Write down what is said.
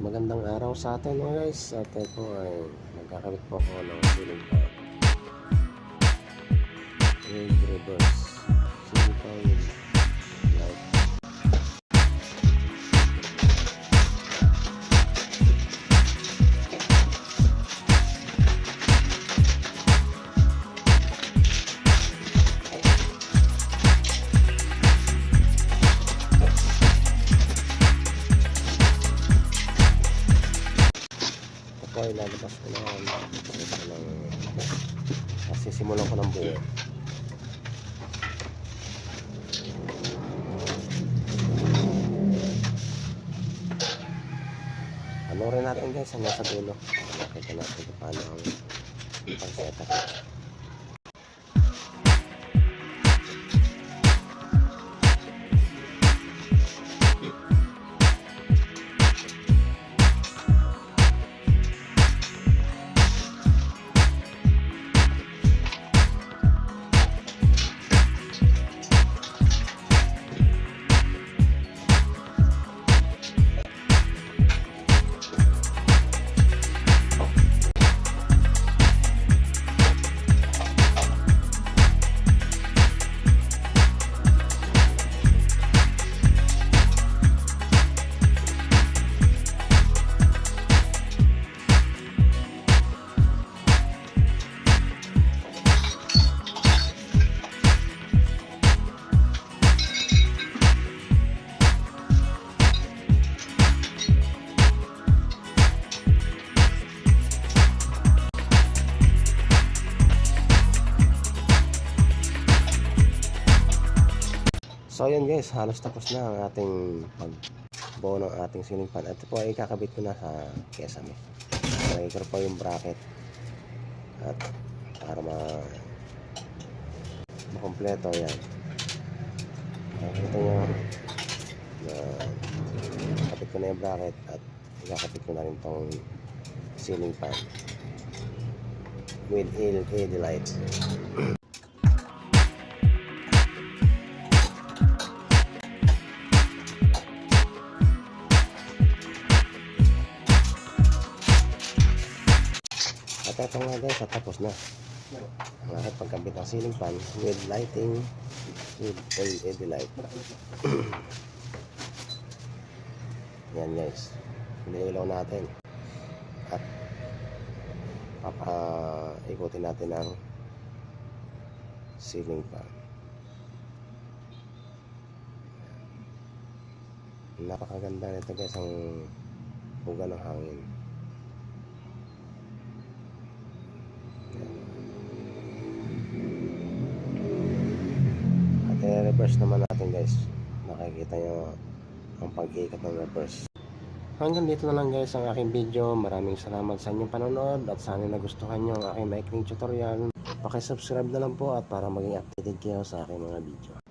Magandang araw sa atin mga guys. At ito ay magkakabit po ako ng ceiling fan with reverse ceiling fan with light. Ito ay lalabas ko na kasi simulan ko ng buo. Panoorin natin guys ang nasa dulo. Nakita natin kung paano ang pag-setup. So yun guys, halos tapos na ang ating pagbuo ng ating ceiling fan. At ito po ay kakabit ko na sa kesame. Nalagay ko po yung bracket at para makompleto yan. Nakikita nyo na kakabit ko na yung bracket at ikakabit ko na rin tong ceiling fan with LED light. At ito nga guys, tapos na ang aking pagkabit ng ceiling fan with lighting with LED light. Yan guys, iniilaw natin at papaikutin natin ang ceiling fan. Napakaganda nito guys, ang buga ng hangin. I-reverse naman natin guys. Makikita nyo ang pag-iikot ng reverse. Hanggang dito na lang guys ang aking video. Maraming salamat sa inyong panonood at sana nagustuhan nyo ang aking maikling tutorial. Paki-subscribe na lang po at para maging updated kayo sa aking mga video.